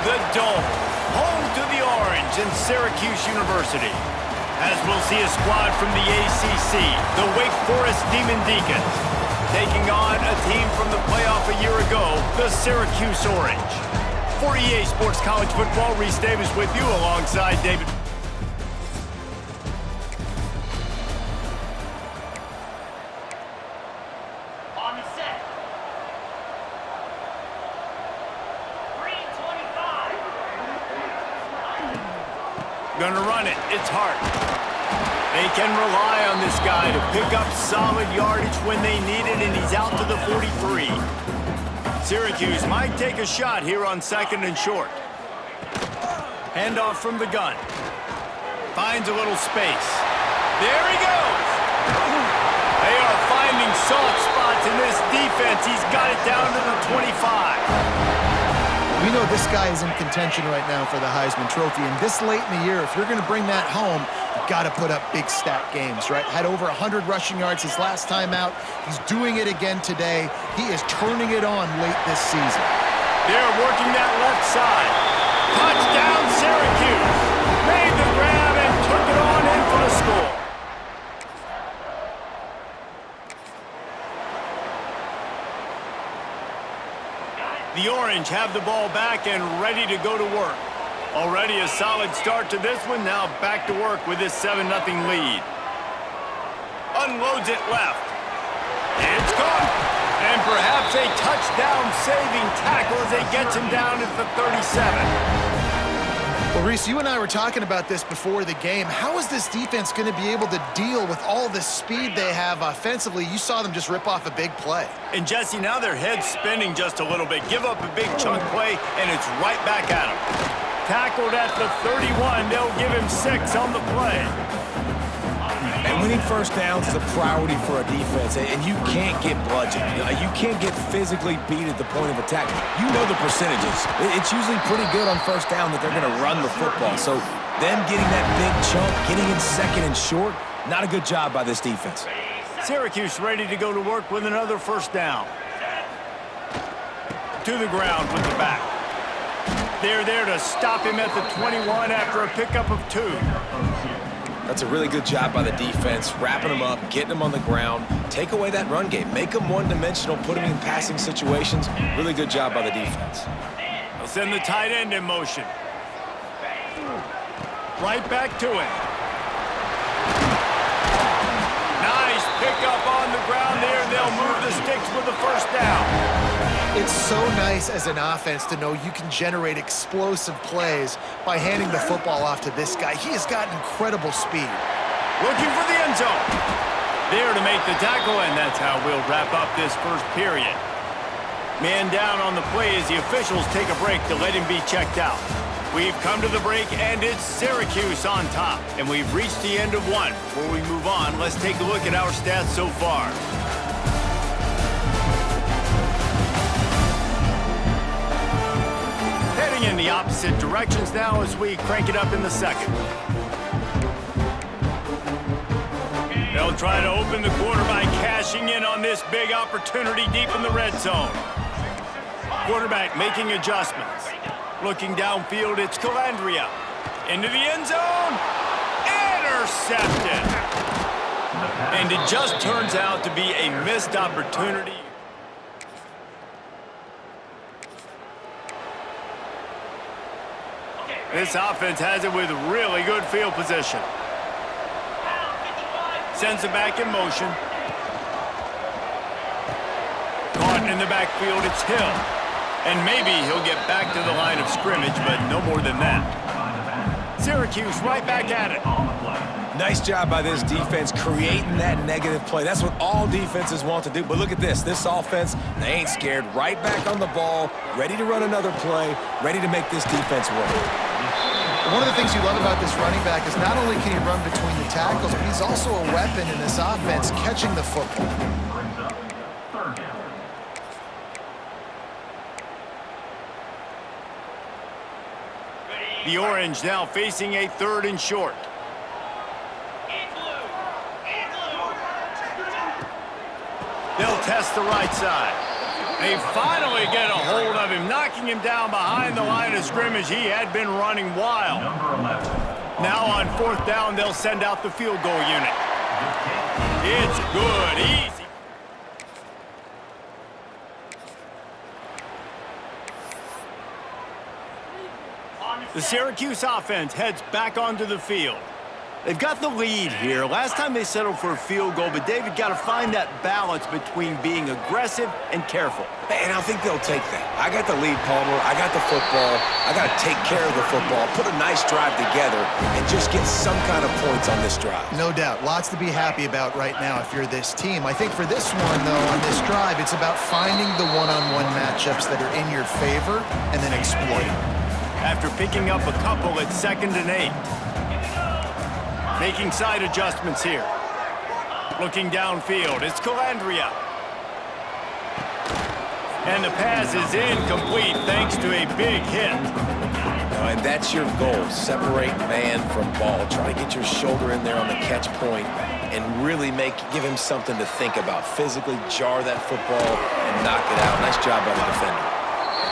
The Dome, home to the Orange and Syracuse University. As we'll see a squad from the ACC, the Wake Forest Demon Deacons, taking on a team from the playoff a year ago, the Syracuse Orange. For EA Sports College Football, Reese Davis with you alongside David. On the set. 3:25. Gonna run it. It's Hart. They can rely on this guy to pick up solid yardage when they need it, and he's out to the 43. Syracuse might take a shot here on 2nd and short. Handoff from the gun. Finds a little space. There he goes! They are finding soft spots in this defense. He's got it down to the 25. We know this guy is in contention right now for the Heisman Trophy, and this late in the year, if you're going to bring that home, you've got to put up big stat games, right? Had over 100 rushing yards his last time out. He's doing it again today. He is turning it on late this season. They're working that left side. Touchdown, Syracuse. Made the grab and took it on in for the score. The Orange have the ball back and ready to go to work. Already a solid start to this one. Now back to work with this 7-0 lead. Unloads it left. It's caught. And perhaps a touchdown-saving tackle as it gets him down at the 37. Well, Reese, you and I were talking about this before the game. How is this defense going to be able to deal with all the speed they have offensively? You saw them just rip off a big play. And, Jesse, now their head's spinning just a little bit. Give up a big chunk play, and it's right back at them. Tackled at the 31. They'll give him 6 on the play. And winning first downs is a priority for a defense, and you can't get bludgeoned. You can't get physically beat at the point of attack. You know the percentages. It's usually pretty good on first down that they're going to run the football. So them getting that big chunk, getting in second and short, not a good job by this defense. Syracuse ready to go to work with another first down. To the ground with the back. They're there to stop him at the 21 after a pickup of 2. That's a really good job by the defense, wrapping them up, getting them on the ground, take away that run game, make them one-dimensional, put them in passing situations. Really good job by the defense. They'll send the tight end in motion. Right back to it. Nice pickup on the ground there. They'll move the sticks with the first down. It's so nice as an offense to know you can generate explosive plays by handing the football off to this guy. He has got incredible speed. Looking for the end zone. There to make the tackle, and that's how we'll wrap up this first period. Man down on the play as the officials take a break to let him be checked out. We've come to the break, and it's Syracuse on top. And we've reached the end of one. Before we move on, let's take a look at our stats so far. In the opposite directions now as we crank it up in the second. They'll try to open the quarter by cashing in on this big opportunity deep in the red zone. Quarterback making adjustments. Looking downfield, it's Calandria. Into the end zone. Intercepted. And it just turns out to be a missed opportunity. This offense has it with really good field position. Sends it back in motion. Caught in the backfield, it's Hill. And maybe he'll get back to the line of scrimmage, but no more than that. Syracuse right back at it. Nice job by this defense creating that negative play. That's what all defenses want to do. But look at this. This offense, they ain't scared. Right back on the ball, ready to run another play, ready to make this defense work. One of the things you love about this running back is not only can he run between the tackles, but he's also a weapon in this offense catching the football. The Orange now facing a 3rd and short. They'll test the right side. They finally get a hold of him, knocking him down behind the line of scrimmage. He had been running wild. Now on 4th down, they'll send out the field goal unit. It's good, easy. The Syracuse offense heads back onto the field. They've got the lead here. Last time they settled for a field goal, but David got to find that balance between being aggressive and careful. And I think they'll take that. I got the lead, Palmer. I got the football. I got to take care of the football, put a nice drive together, and just get some kind of points on this drive. No doubt. Lots to be happy about right now if you're this team. I think for this one, though, on this drive, it's about finding the one-on-one matchups that are in your favor and then exploiting. After picking up a couple at 2nd and 8. Making side adjustments here. Looking downfield, it's Calandria. And the pass is incomplete thanks to a big hit. And that's your goal. Separate man from ball. Try to get your shoulder in there on the catch point and really give him something to think about. Physically jar that football and knock it out. Nice job by the defender.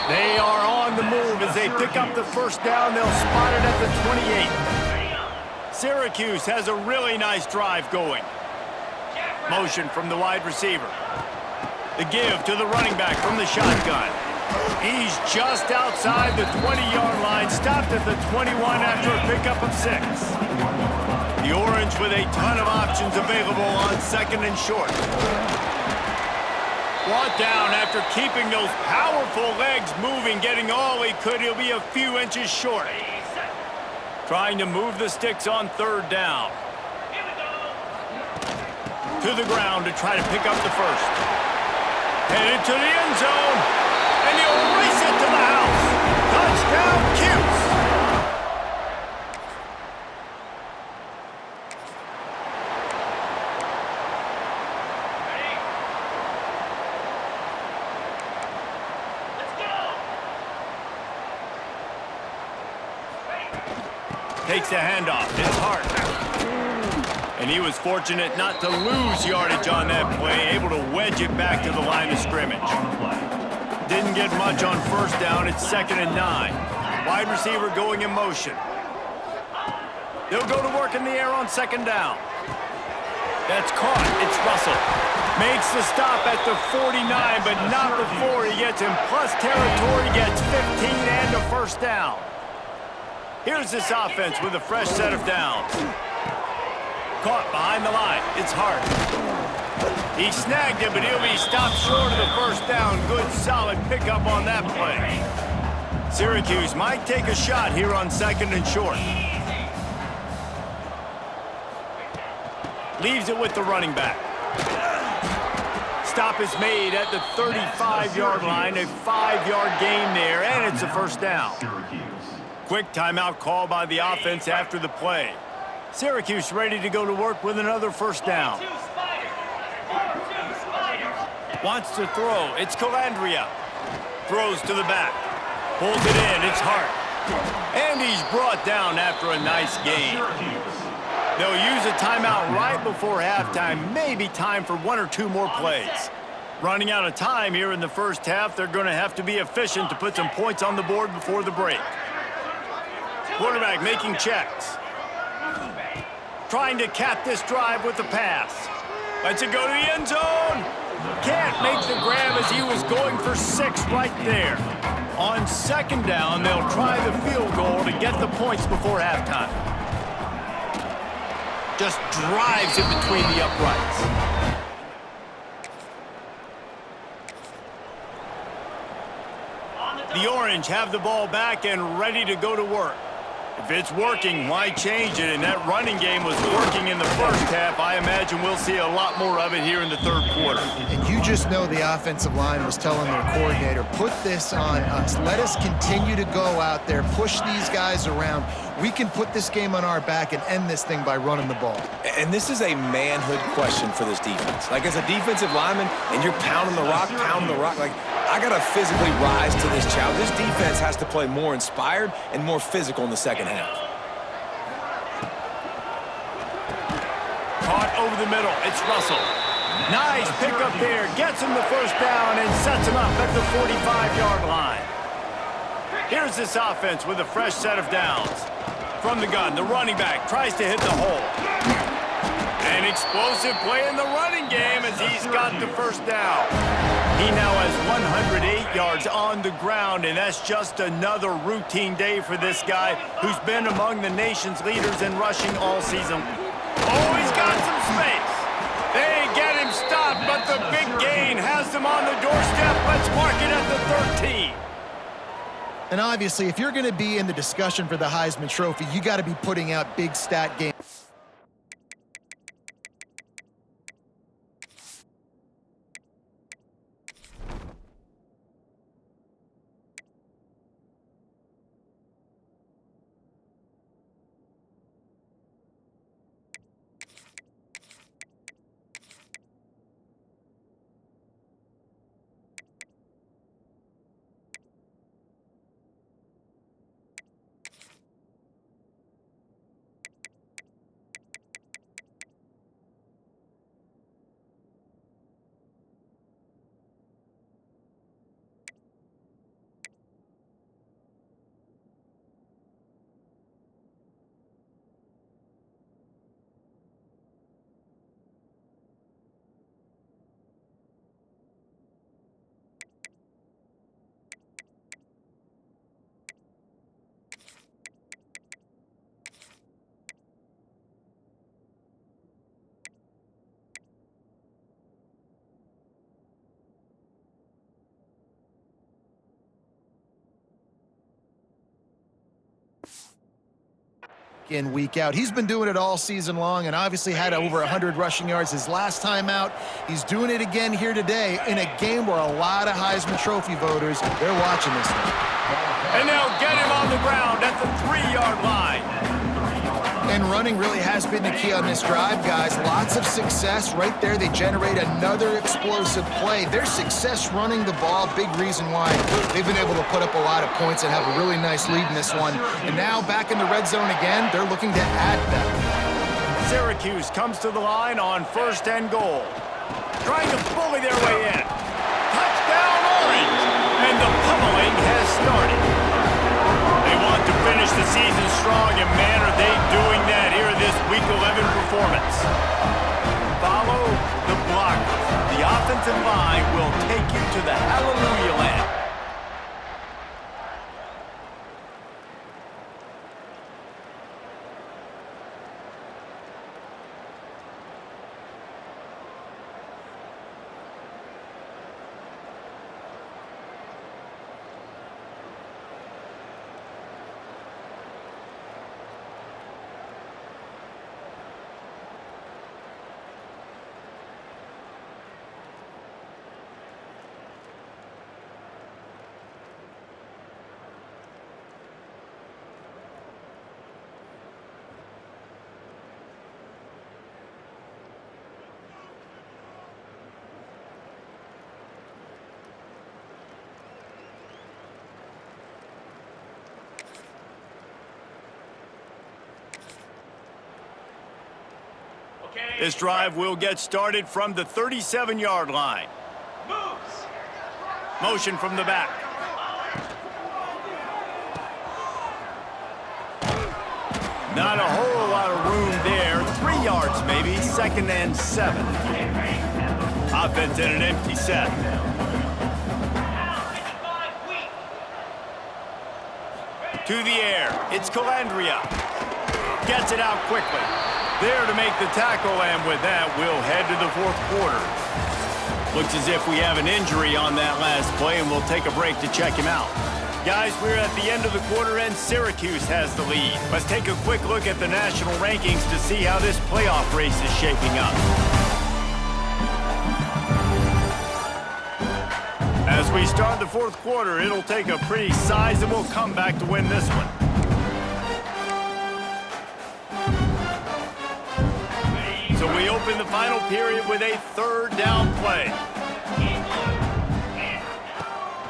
They are on the move as they pick up the first down. They'll spot it at the 28. Syracuse has a really nice drive going. Motion from the wide receiver. The give to the running back from the shotgun. He's just outside the 20-yard line, stopped at the 21 after a pickup of 6. The Orange with a ton of options available on second and short. Brought down after keeping those powerful legs moving, getting all he could. He'll be a few inches short. Trying to move the sticks on third down. To the ground to try to pick up the first. Headed to the end zone. And he'll race it to the house. Touchdown, Cuse. Takes the handoff. It's Hart. And he was fortunate not to lose yardage on that play, able to wedge it back to the line of scrimmage. Didn't get much on first down. It's 2nd and 9. Wide receiver going in motion. They'll go to work in the air on 2nd down. That's caught. It's Russell. Makes the stop at the 49, but not before he gets in plus territory, gets 15 and a first down. Here's this offense with a fresh set of downs. Caught behind the line. It's Hart. He snagged it, but he'll be stopped short of the first down. Good, solid pickup on that play. Syracuse might take a shot here on 2nd and short. Leaves it with the running back. Stop is made at the 35-yard line. A 5-yard gain there, and it's a first down. Quick timeout call by the offense after the play. Syracuse ready to go to work with another first down. Wants to throw. It's Calandria. Throws to the back. Pulls it in. It's Hart. And he's brought down after a nice gain. They'll use a timeout right before halftime. Maybe time for 1 or 2 more plays. Running out of time here in the first half. They're going to have to be efficient to put some points on the board before the break. Quarterback making checks. Trying to cap this drive with the pass. Lets it go to the end zone. Can't make the grab as he was going for 6 right there. On 2nd down, they'll try the field goal to get the points before halftime. Just drives it between the uprights. The Orange have the ball back and ready to go to work. If it's working, why change it? And that running game was working in the first half. I imagine we'll see a lot more of it here in the 3rd quarter. And you just know the offensive line was telling their coordinator, put this on us. Let us continue to go out there, push these guys around. We can put this game on our back and end this thing by running the ball. And this is a manhood question for this defense. Like, as a defensive lineman, and you're pounding the rock, like, I got to physically rise to this challenge. This defense has to play more inspired and more physical in the second half. Caught over the middle. It's Russell. Nice pickup there. Gets him the first down and sets him up at the 45-yard line. Here's this offense with a fresh set of downs. From the gun, the running back tries to hit the hole. An explosive play in the running game as he's got the first down. He now has 108 yards on the ground, and that's just another routine day for this guy who's been among the nation's leaders in rushing all season. Oh, he's got some space. They get him stopped, but the big gain has them on the doorstep. Let's mark it at the 13. And obviously, if you're going to be in the discussion for the Heisman Trophy, you got to be putting out big stat games. in, week out. He's been doing it all season long and obviously had over 100 rushing yards his last time out. He's doing it again here today in a game where a lot of Heisman Trophy voters, they're watching this one. And they'll get him on the ground at the 3-yard line. And running really has been the key on this drive, guys. Lots of success right there. They generate another explosive play. Their success running the ball, big reason why they've been able to put up a lot of points and have a really nice lead in this one. And now back in the red zone again, they're looking to add them. Syracuse comes to the line on 1st and goal. Trying to bully their way in. Touchdown Orange! And the pummeling has started. They want to finish the season strong, and man, are they doing that here in this Week 11 performance. Follow the blockers. The offensive line will take you to the hallelujah land. This drive will get started from the 37-yard line. Motion from the back. Not a whole lot of room there. 3 yards maybe, 2nd and 7. Offense in an empty set. To the air, it's Calandria. Gets it out quickly. There to make the tackle, and with that, we'll head to the 4th quarter. Looks as if we have an injury on that last play, and we'll take a break to check him out. Guys, we're at the end of the quarter, and Syracuse has the lead. Let's take a quick look at the national rankings to see how this playoff race is shaping up. As we start the 4th quarter, it'll take a pretty sizable comeback to win this one. So we open the final period with a 3rd down play.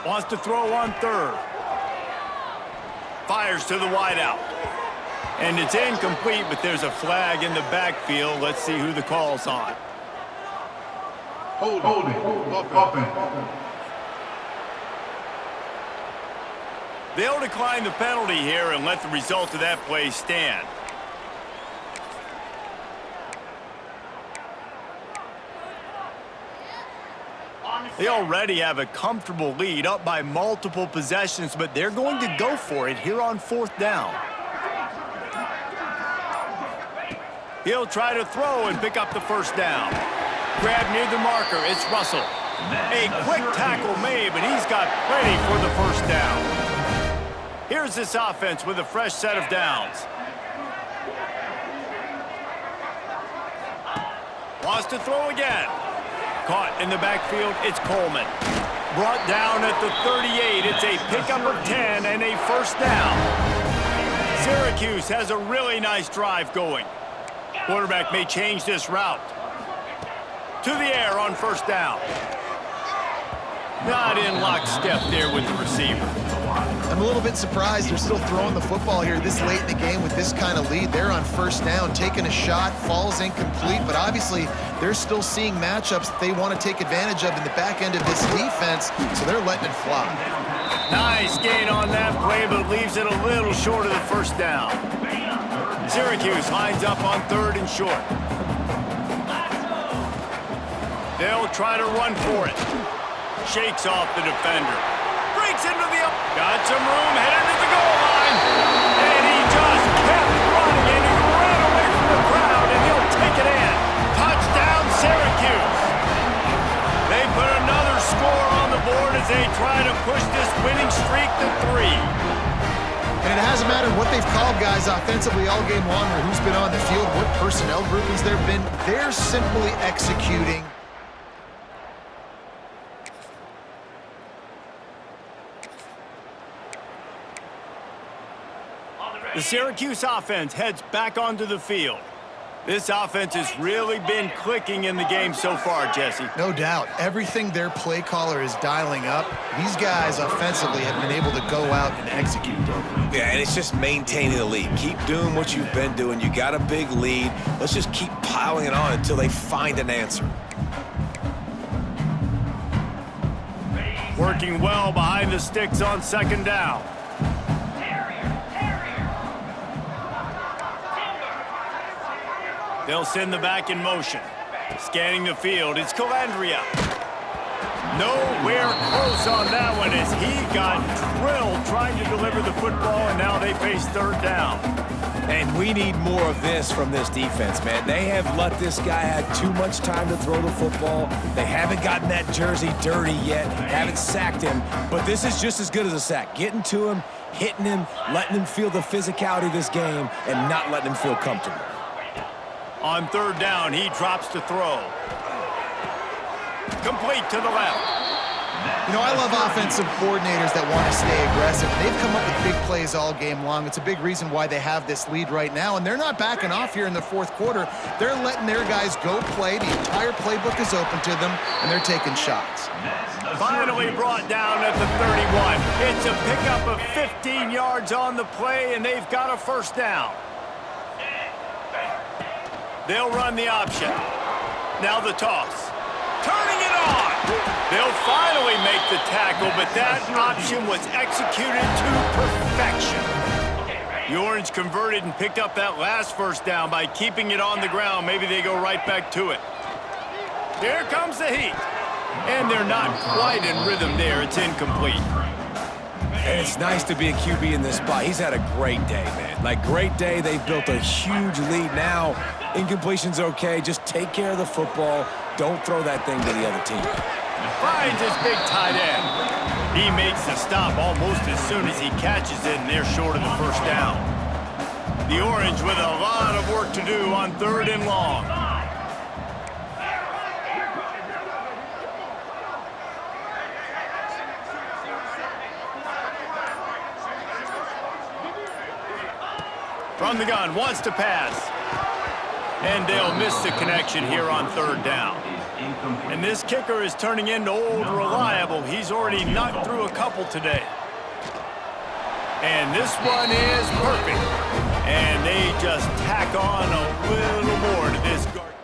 Wants to throw on 3rd. Fires to the wideout. And it's incomplete, but there's a flag in the backfield. Let's see who the call's on. Holding. Offense. They'll decline the penalty here and let the result of that play stand. They already have a comfortable lead, up by multiple possessions, but they're going to go for it here on 4th down. He'll try to throw and pick up the 1st down. Grab near the marker, it's Russell. A quick tackle made, but he's got plenty for the 1st down. Here's this offense with a fresh set of downs. Wants to throw again. Caught in the backfield, it's Coleman. Brought down at the 38, it's a pickup of 10 and a 1st down. Syracuse has a really nice drive going. Quarterback may change this route. To the air on 1st down. Not in lockstep there with the receiver. I'm a little bit surprised they're still throwing the football here this late in the game with this kind of lead. They're on 1st down, taking a shot, falls incomplete, but obviously they're still seeing matchups that they want to take advantage of in the back end of this defense, so they're letting it fly. Nice gain on that play, but leaves it a little short of the 1st down. Syracuse lines up on 3rd and short. They'll try to run for it. Shakes off the defender. Breaks into the... Got some room, headed to the goal line. And he just kept running, and he ran away from the crowd, and he'll take it in. Touchdown, Syracuse. They put another score on the board as they try to push this winning streak to 3. And it hasn't mattered what they've called guys offensively all game long or who's been on the field, what personnel groupings there have been. They're simply executing. The Syracuse offense heads back onto the field. This offense has really been clicking in the game so far, Jesse. No doubt. Everything their play caller is dialing up, these guys offensively have been able to go out and execute. Yeah, and it's just maintaining the lead. Keep doing what you've been doing. You got a big lead. Let's just keep piling it on until they find an answer. Working well behind the sticks on second down. They'll send the back in motion. Scanning the field, it's Calandria. Nowhere close on that one as he got drilled trying to deliver the football, and now they face third down. And we need more of this from this defense, man. They have let this guy have too much time to throw the football. They haven't gotten that jersey dirty yet, haven't sacked him, but this is just as good as a sack. Getting to him, hitting him, letting him feel the physicality of this game, and not letting him feel comfortable. On third down, he drops to throw. Complete to the left. You know, I love offensive coordinators that want to stay aggressive. They've come up with big plays all game long. It's a big reason why they have this lead right now, and they're not backing off here in the fourth quarter. They're letting their guys go play. The entire playbook is open to them, and they're taking shots. Finally brought down at the 31. It's a pickup of 15 yards on the play, and they've got a first down. They'll run the option. Now the toss. Turning it on. They'll finally make the tackle, but that option was executed to perfection. The Orange converted and picked up that last first down by keeping it on the ground. Maybe they go right back to it. Here comes the heat. And they're not quite in rhythm there. It's incomplete. And it's nice to be a QB in this spot. He's had a great day, man. Like, great day. They've built a huge lead now. Incompletion's okay. Just take care of the football. Don't throw that thing to the other team. Finds his big tight end. He makes the stop almost as soon as he catches it, and they're short of the first down. The Orange with a lot of work to do on third and long. From the gun, wants to pass. And they'll miss the connection here on third down. And this kicker is turning into old reliable. He's already knocked through a couple today. And this one is perfect. And they just tack on a little more to this guard.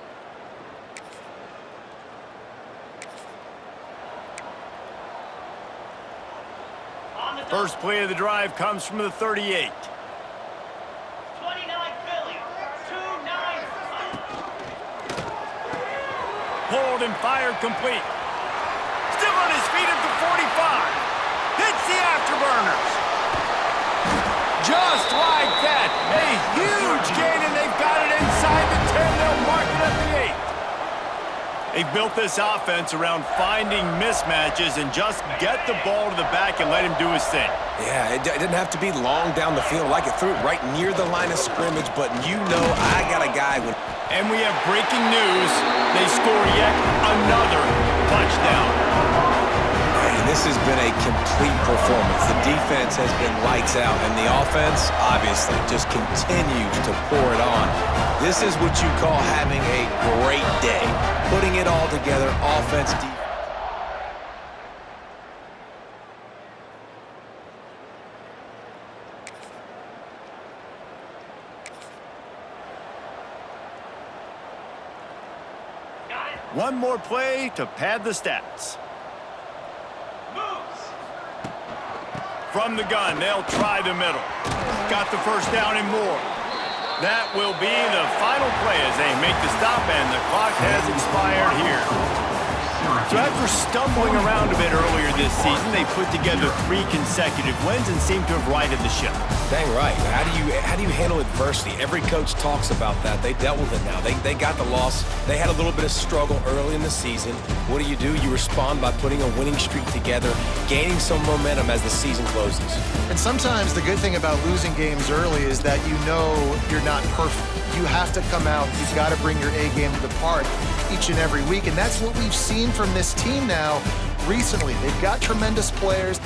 First play of the drive comes from the 38. Pulled and fired complete. Still on his feet at the 45. Hits the afterburners. Just like that. A huge gain, and they've got it inside the 10. They'll mark it at the 8. They've built this offense around finding mismatches and just get the ball to the back and let him do his thing. Yeah, it didn't have to be long down the field. Like it threw it right near the line of scrimmage, but you know I got a guy with... And we have breaking news. They score yet another touchdown. Man, this has been a complete performance. The defense has been lights out, and the offense, obviously, just continues to pour it on. This is what you call having a great day. Putting it all together, offense, defense. One more play to pad the stats. From the gun, they'll try the middle. Got the first down and more. That will be the final play as they make the stop, and the clock has expired here. So after stumbling around a bit earlier this season, they put together 3 consecutive wins and seem to have righted the ship. Dang right. How do you handle adversity? Every coach talks about that. They dealt with it now. They got the loss. They had a little bit of struggle early in the season. What do? You respond by putting a winning streak together, gaining some momentum as the season closes. And sometimes the good thing about losing games early is that you know you're not perfect. You have to come out. You've got to bring your A game to the park each and every week. And that's what we've seen from this team now recently. They've got tremendous players.